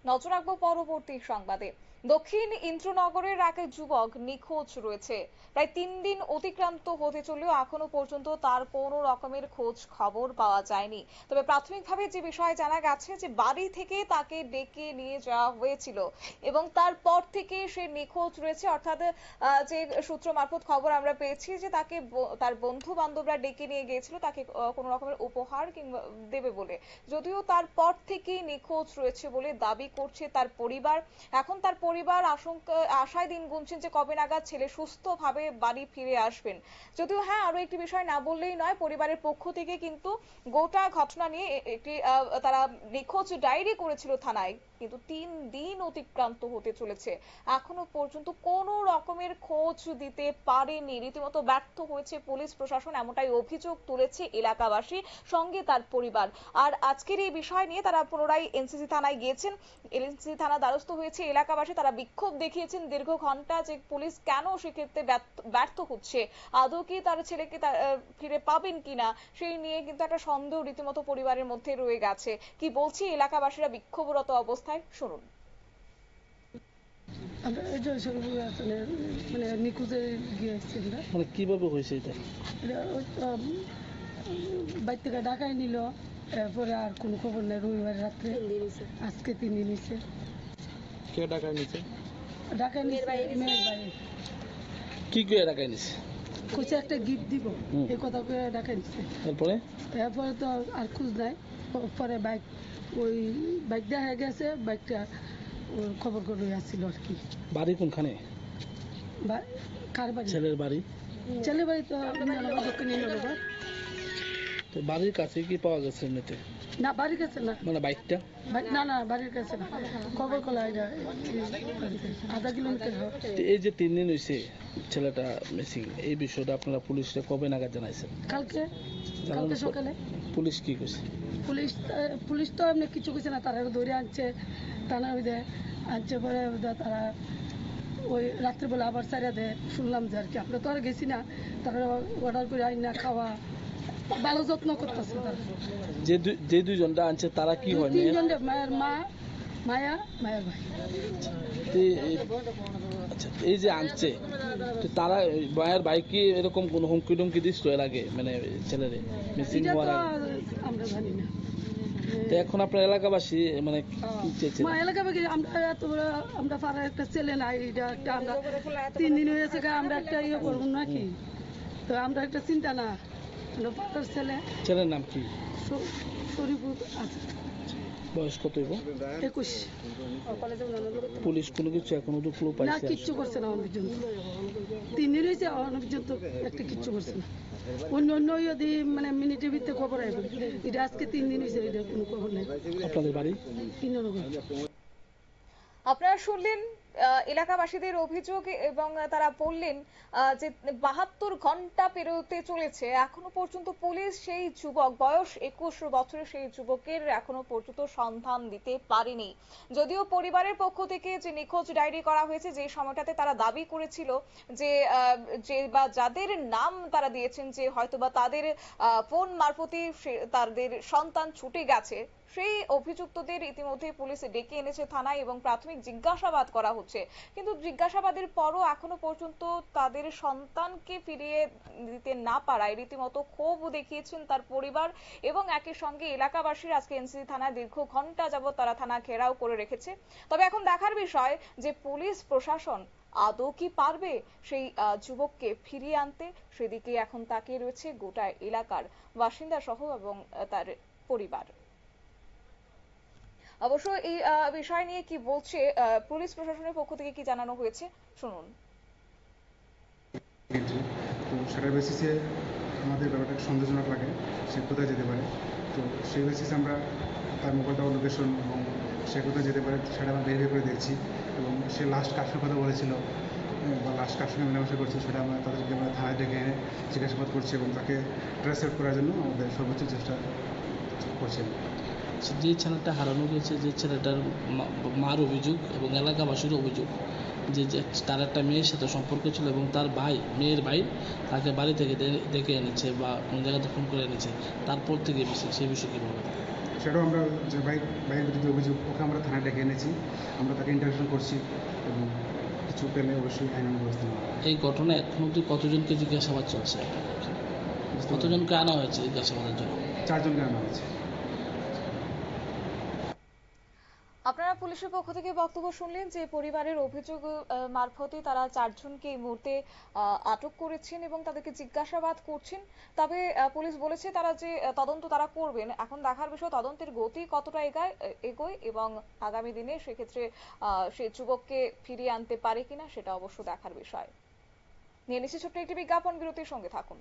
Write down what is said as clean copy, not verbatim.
নজর রাখবো পরবর্তী সংবাদে। দক্ষিণ ইন্দ্রনগরের এক যুবক নিখোঁজ রয়েছে। প্রায় 3 দিন অতিক্রান্ত হতে চললেও এখনো পর্যন্ত তার কোনো রকমের খোঁজ খবর পাওয়া যায়নি। তবে প্রাথমিকভাবে যে বিষয় জানা গেছে যে বাড়ি থেকে তাকে ডেকে নিয়ে যাওয়া হয়েছিল এবং তারপর থেকে সে নিখোঁজ রয়েছে। অর্থাৎ যে সূত্র মারফত খবর আমরা পেয়েছি যে তাকে তার বন্ধু বান্ধবরা ডেকে নিয়ে গিয়েছিল তাকে কোনো রকমের উপহার কিংবা দেবে বলে। যদিও তারপর থেকেই নিখোঁজ রয়েছে বলে দাবি করছে তার পরিবার। এখন তার পরিবার আশায় দিন গুনছেন যে কবে নাগাদ ছেলে সুস্থভাবে বাড়ি ফিরে আসবেন। যদিও হ্যাঁ, আরো একটি বিষয় না বললেই নয়, পরিবারের পক্ষ থেকে কিন্তু গোটা ঘটনা নিয়ে একটি তারা নিখোঁজ ডায়েরি করেছিল থানায়, কিন্তু 3 দিন অতিক্রান্ত হতে চলেছে, এখনো পর্যন্ত কোনো রকমের খোঁজ দিতে পারেনি। রীতিমতো ব্যর্থ হয়েছে পুলিশ প্রশাসন, এমনটাই অভিযোগ তুলেছে এলাকাবাসী, সঙ্গে তার পরিবার। আর আজকের এই বিষয় নিয়ে তারা পুনরায় এনসিসি থানায় গিয়েছেন। এনসিসি থানা দ্বারস্থ হয়েছে এলাকাবাসী, তারা বিক্ষোভ দেখিয়েছেন দীর্ঘ ঘন্টা যে পুলিশ কেন সেক্ষেত্রে ব্যর্থ হচ্ছে, আদৌ কি তার ছেলেকে ফিরে পাবেন কিনা সেই নিয়ে কিন্তু একটা সন্দেহ রীতিমতো পরিবারের মধ্যে রয়ে গেছে। কি বলছি এলাকাবাসীরা বিক্ষোভরত অবস্থায়, শুনুন। আমরা মানে নিখোঁজে গিয়েছি আমরা। মানে কিভাবে হয়েছে এটা? বাইর থেকে ঢাকায় নিল, এরপরে আর কোনো খবর নেই। রবিবার রাত্রে, আজকে 3 দিন হয়েছে। কে ঢাকায় নিছে? ঢাকায় নিছে মেয়ের বাড়ি। কি করে ঢাকায় নিছে? কইছে একটা গিফট দিব, এই কথা করে ঢাকায় নিছে। এরপরে তো আর খোঁজ নাই। পরে ওই বাইক দেখা গেছে, বাইকটা খবর করে আসছিল আর কি। বাড়ি কোনখানে? কার বাড়ি? ছেলের বাড়ি। ছেলের বাড়ি তো দক্ষিণে। তো বাড়ির কাছে কি পাওয়া গেছে এমনিতে? না, বাড়ির কাছে না। মানে বাইকটা? না, বাড়ির কাছে না। খবর কলা আধা কিলোমিটার। এই যে 3 দিন হয়েছে ছেলেটা মিসিং, এই বিষয়টা আপনারা পুলিশে কবে নাগাদ জানাইছেন? কালকে সকালে। পুলিশ কি কইছে? পুলিশ তো এমনি কিছু কইছে না, তারা ধরে আনছে টানা আনছে। পরে তারা ওই রাত্রেবেলা আবার সারিয়া দেয়, শুনলাম যে আর কি। আমরা তো আর গেছি না, তারা অর্ডার করে আইনা খাওয়া, ভালো যত্ন করতেছে তারা। যে দুইজনটা আনছে তারা কি হয়? 3জন, মায়ের মা, মায়ের ভাই। আচ্ছা, এই যে আনছে তারা মায়ের ভাই কি এরকম কোন হুমকি টুমকি দিছিল এর আগে, মানে ছেলেরে মিসিং হওয়ার আগে? আমরা জানি না। তো এখন আপনার এলাকাবাসী মানে কি চাইছেন? এলাকাবাসী আমরা পাড়ার একটা ছেলে নাই, আমরা 3 দিন হয়েছে, আমরা একটা ইয়ে করবো নাকি? তো আমরা একটা চিন্তা না, পাড়ার ছেলের নাম কি? শরীফুল আছে। বয়স কত? 21। পুলিশ কোনো কিছু এখনো তো ক্লু পাইছে না, কিচ্ছু করছে না অনেক পর্যন্ত। 3 দিন হয়েছে, অনেক পর্যন্ত একটা কিচ্ছু করছে না। অন্য যদি মানে মিনিটের ভিতরে খবর আসবে, এটা আজকে 3 দিন হয়েছে, এটা কোনো খবর নেই। আপনাদের বাড়ি? আপনারা শুনলেন এলাকাবাসীদের অভিযোগ এবং তারা বললেন যে 72 ঘন্টা পেরোতে চলেছে, এখনো পর্যন্ত পুলিশ সেই যুবক, বয়স 21 বছরের সেই যুবকের এখনো পর্যন্ত সন্ধান দিতে পারেনি। যদিও পরিবারের পক্ষ থেকে যে নিখোঁজ ডায়েরি করা হয়েছে, যে সময়টাতে তারা দাবি করেছিল যে যাদের নাম তারা দিয়েছেন যে হয়তোবা তাদের ফোন মারফতই তাদের সন্তান ছুটে গেছে, সেই অভিযুক্তদের ইতিমধ্যে পুলিশ ডেকে এনেছে থানায় এবং প্রাথমিক জিজ্ঞাসাবাদ করা হচ্ছে। কিন্তু জিজ্ঞাসাবাদের পরও এখনো পর্যন্ত তাদের সন্তানকে ফিরিয়ে দিতে না পারায় রীতিমতো ক্ষোভ দেখিয়েছেন তার পরিবার এবং একই সঙ্গে এলাকাবাসীর। আজকে এনসিসি থানায় দীর্ঘ ঘন্টা যাবত তারা থানা ঘেরাও করে রেখেছে। তবে এখন দেখার বিষয় যে পুলিশ প্রশাসন আদৌ কি পারবে সেই যুবককে ফিরিয়ে আনতে, সেদিকে এখন তাকিয়ে রয়েছে গোটা এলাকার বাসিন্দা সহ এবং তার পরিবার। অবশ্য এই বিষয় নিয়ে কি বলছে পুলিশ প্রশাসনের পক্ষ থেকে, কি জানানো হয়েছে, শুনুন। তো সেটার বেসিসে আমাদের ব্যাপারটা সন্দেহজনক লাগে, সে কোথায় যেতে পারে। তো সেই বেসিসে আমরা তার মোবাইল টাওয়ার লোকেশন এবং সে কোথায় যেতে পারে সেটা আমরা ভেরিফাই করে দেখছি। এবং সে লাস্ট কার কথা বলেছিল বা লাস্ট কার সঙ্গে মেলামেশা করছে, সেটা তাদেরকে আমরা থানায় ডেকে এনে জিজ্ঞাসাবাদ করছি এবং তাকে ট্রেস আউট করার জন্য আমাদের সর্বোচ্চ চেষ্টা করছি। যে ছেলেটা হারানো গেছে, যে ছেলেটার মার অভিযোগ এবং এলাকাবাসীর অভিযোগ যে তার একটা মেয়ের সাথে সম্পর্ক ছিল এবং তার মেয়ের ভাই তাকে বাড়ি থেকে ডেকে এনেছে বা কোন জায়গাতে ফোন করে এনেছে, তারপর থেকে সেই বিষয়ে কীভাবে? সেটাও আমরা যে ভাইয়ের বিরুদ্ধে অভিযোগ, ওকে আমরা থানায় ডেকে এনেছি, আমরা তাকে ইন্টারভিউ করছি এবং কিছু পেলে অবশ্যই আইনানুগ ব্যবস্থা নেওয়া হবে। এই ঘটনায় এখন অব্দি কতজনকে জিজ্ঞাসাবাদ চলছে? কতজনকে আনা হয়েছে জিজ্ঞাসাবাদের জন্য? 4 জনকে আনা হয়েছে। আপনারা পুলিশের পক্ষ থেকে বক্তব্য শুনলেন যে পরিবারের অভিযোগ মারফতে তারা 4 জনকে এই মুহূর্তে আটক করেছেন এবং তাদেরকে জিজ্ঞাসাবাদ করছেন। তবে পুলিশ বলেছে তারা যে তদন্ত তারা করবেন। এখন দেখার বিষয় তদন্তের গতি কতটা এগোয় এবং আগামী দিনে সেক্ষেত্রে সেই যুবককে ফিরিয়ে আনতে পারে কিনা সেটা অবশ্য দেখার বিষয়। নিয়ে নিচ্ছি ছোট্ট একটি বিজ্ঞাপন, বিরতির সঙ্গে থাকুন।